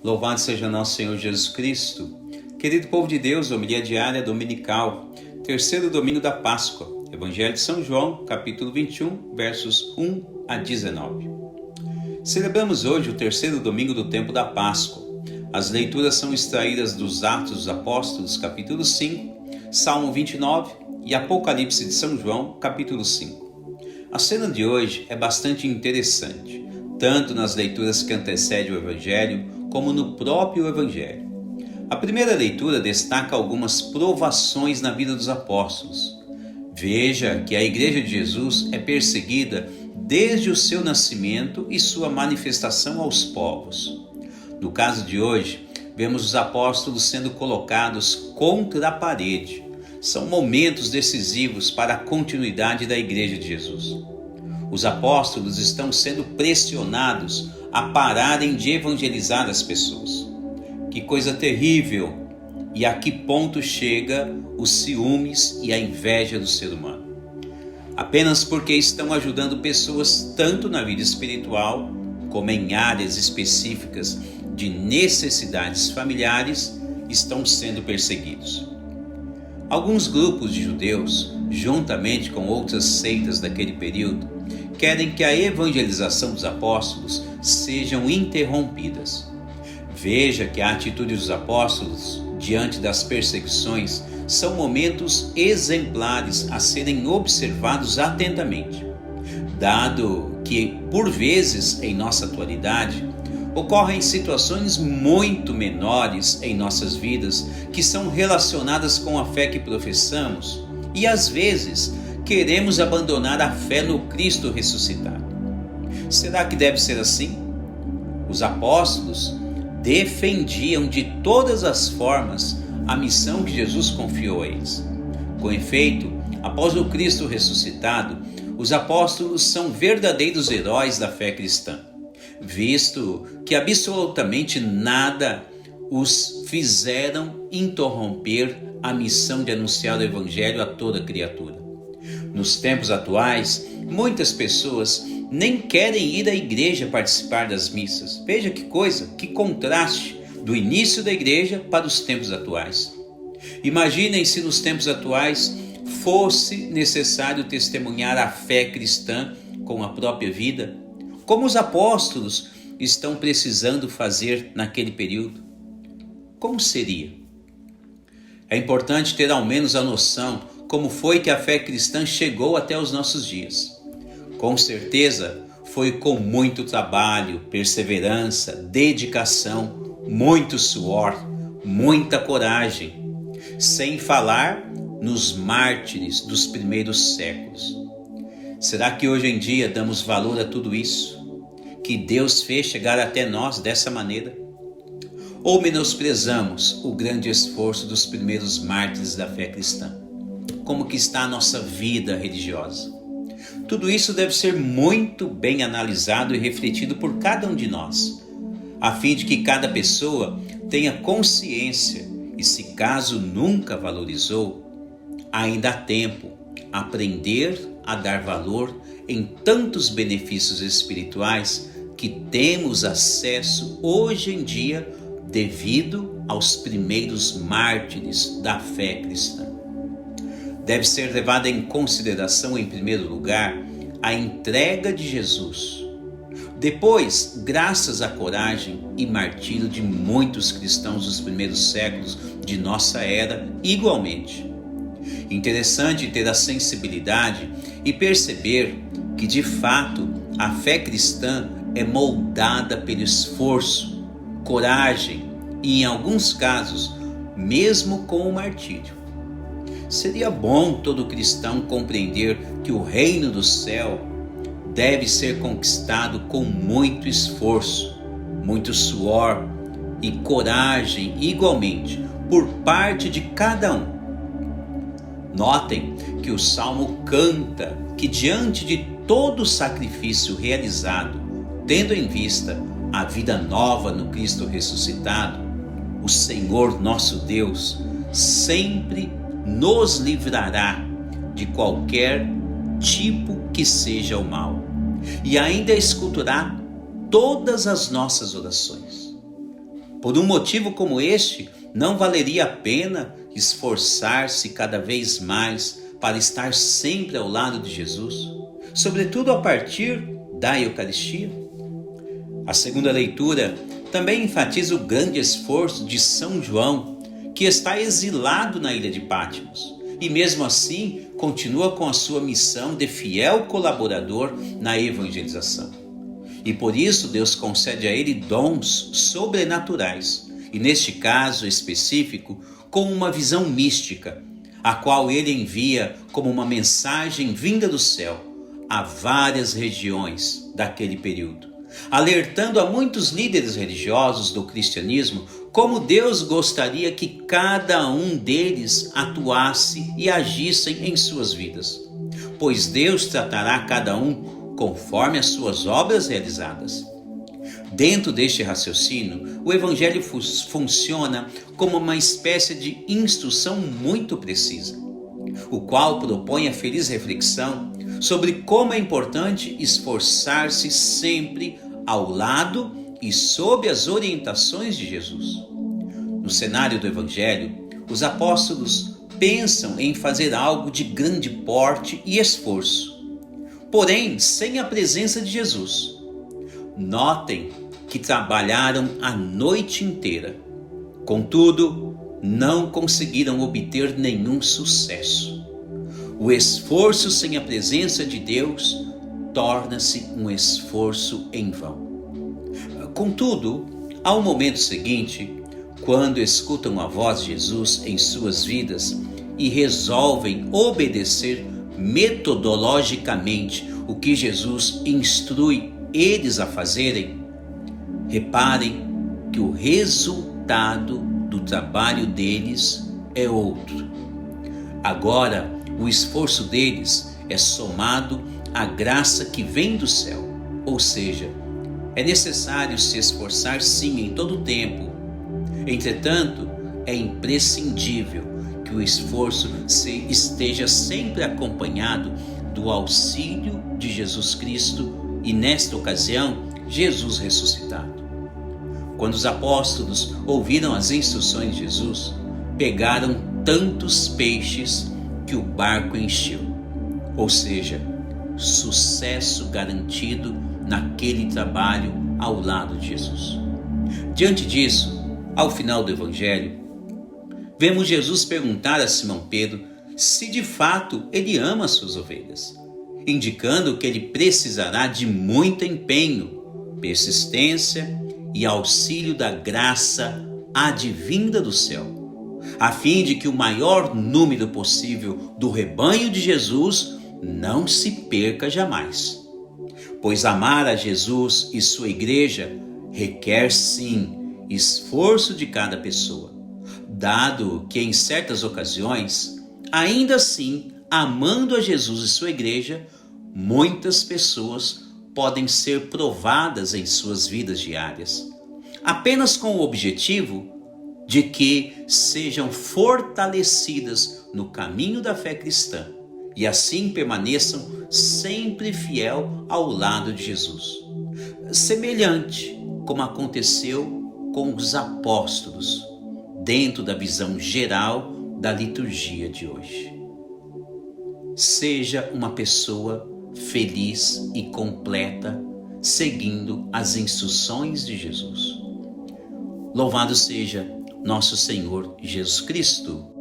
Louvado seja nosso Senhor Jesus Cristo. Querido povo de Deus, homilia diária dominical, terceiro domingo da Páscoa, Evangelho de São João, capítulo 21, versos 1 a 19. Celebramos hoje o terceiro domingo do tempo da Páscoa. As leituras são extraídas dos Atos dos Apóstolos, capítulo 5, Salmo 29 e Apocalipse de São João, capítulo 5. A cena de hoje é bastante interessante, tanto nas leituras que antecedem o Evangelho, como no próprio Evangelho. A primeira leitura destaca algumas provações na vida dos apóstolos. Veja que a Igreja de Jesus é perseguida desde o seu nascimento e sua manifestação aos povos. No caso de hoje, vemos os apóstolos sendo colocados contra a parede. São momentos decisivos para a continuidade da Igreja de Jesus. Os apóstolos estão sendo pressionados a pararem de evangelizar as pessoas. Que coisa terrível! E a que ponto chega os ciúmes e a inveja do ser humano? Apenas porque estão ajudando pessoas tanto na vida espiritual como em áreas específicas de necessidades familiares, estão sendo perseguidos. Alguns grupos de judeus, juntamente com outras seitas daquele período, querem que a evangelização dos apóstolos sejam interrompidas. Veja que a atitude dos apóstolos diante das perseguições são momentos exemplares a serem observados atentamente, dado que, por vezes, em nossa atualidade, ocorrem situações muito menores em nossas vidas que são relacionadas com a fé que professamos e, às vezes, queremos abandonar a fé no Cristo ressuscitado. Será que deve ser assim? Os apóstolos defendiam de todas as formas a missão que Jesus confiou a eles. Com efeito, após o Cristo ressuscitado, os apóstolos são verdadeiros heróis da fé cristã, visto que absolutamente nada os fizeram interromper a missão de anunciar o Evangelho a toda criatura. Nos tempos atuais, muitas pessoas nem querem ir à igreja participar das missas. Veja que coisa, que contraste do início da igreja para os tempos atuais. Imaginem se nos tempos atuais fosse necessário testemunhar a fé cristã com a própria vida, como os apóstolos estão precisando fazer naquele período. Como seria? É importante ter ao menos a noção como foi que a fé cristã chegou até os nossos dias. Com certeza foi com muito trabalho, perseverança, dedicação, muito suor, muita coragem, sem falar nos mártires dos primeiros séculos. Será que hoje em dia damos valor a tudo isso que Deus fez chegar até nós dessa maneira? Ou menosprezamos o grande esforço dos primeiros mártires da fé cristã? Como que está a nossa vida religiosa? Tudo isso deve ser muito bem analisado e refletido por cada um de nós, a fim de que cada pessoa tenha consciência e, se caso nunca valorizou, ainda há tempo aprender a dar valor em tantos benefícios espirituais que temos acesso hoje em dia devido aos primeiros mártires da fé cristã. Deve ser levada em consideração, em primeiro lugar, a entrega de Jesus. Depois, graças à coragem e martírio de muitos cristãos dos primeiros séculos de nossa era, igualmente. Interessante ter a sensibilidade e perceber que, de fato, a fé cristã é moldada pelo esforço, coragem e, em alguns casos, mesmo com o martírio. Seria bom todo cristão compreender que o reino do céu deve ser conquistado com muito esforço, muito suor e coragem igualmente por parte de cada um. Notem que o Salmo canta que diante de todo o sacrifício realizado, tendo em vista a vida nova no Cristo ressuscitado, o Senhor nosso Deus sempre nos livrará de qualquer tipo que seja o mal e ainda escutará todas as nossas orações. Por um motivo como este, não valeria a pena esforçar-se cada vez mais para estar sempre ao lado de Jesus, sobretudo a partir da Eucaristia? A segunda leitura também enfatiza o grande esforço de São João, que está exilado na ilha de Patmos, e mesmo assim continua com a sua missão de fiel colaborador na evangelização. E por isso Deus concede a ele dons sobrenaturais, e neste caso específico, com uma visão mística, a qual ele envia como uma mensagem vinda do céu a várias regiões daquele período, alertando a muitos líderes religiosos do cristianismo como Deus gostaria que cada um deles atuasse e agissem em suas vidas, pois Deus tratará cada um conforme as suas obras realizadas. Dentro deste raciocínio, o Evangelho funciona como uma espécie de instrução muito precisa, o qual propõe a feliz reflexão sobre como é importante esforçar-se sempre ao lado e sob as orientações de Jesus. No cenário do Evangelho, os apóstolos pensam em fazer algo de grande porte e esforço, porém sem a presença de Jesus. Notem que trabalharam a noite inteira, contudo, não conseguiram obter nenhum sucesso. O esforço sem a presença de Deus torna-se um esforço em vão. Contudo, ao momento seguinte, quando escutam a voz de Jesus em suas vidas e resolvem obedecer metodologicamente o que Jesus instrui eles a fazerem, reparem que o resultado do trabalho deles é outro. Agora, o esforço deles é somado à graça que vem do céu, ou seja, é necessário se esforçar sim em todo o tempo. Entretanto, é imprescindível que o esforço esteja sempre acompanhado do auxílio de Jesus Cristo e, nesta ocasião, Jesus ressuscitado. Quando os apóstolos ouviram as instruções de Jesus, pegaram tantos peixes que o barco encheu, ou seja, sucesso garantido naquele trabalho ao lado de Jesus. Diante disso, ao final do Evangelho, vemos Jesus perguntar a Simão Pedro se de fato ele ama as suas ovelhas, indicando que ele precisará de muito empenho, persistência e auxílio da graça advinda do céu, a fim de que o maior número possível do rebanho de Jesus não se perca jamais. Pois amar a Jesus e sua igreja requer sim esforço de cada pessoa, dado que em certas ocasiões, ainda assim, amando a Jesus e sua igreja, muitas pessoas podem ser provadas em suas vidas diárias, apenas com o objetivo de que sejam fortalecidas no caminho da fé cristã e assim permaneçam sempre fiel ao lado de Jesus, semelhante como aconteceu com os apóstolos, dentro da visão geral da liturgia de hoje. Seja uma pessoa feliz e completa, seguindo as instruções de Jesus. Louvado seja nosso Senhor Jesus Cristo.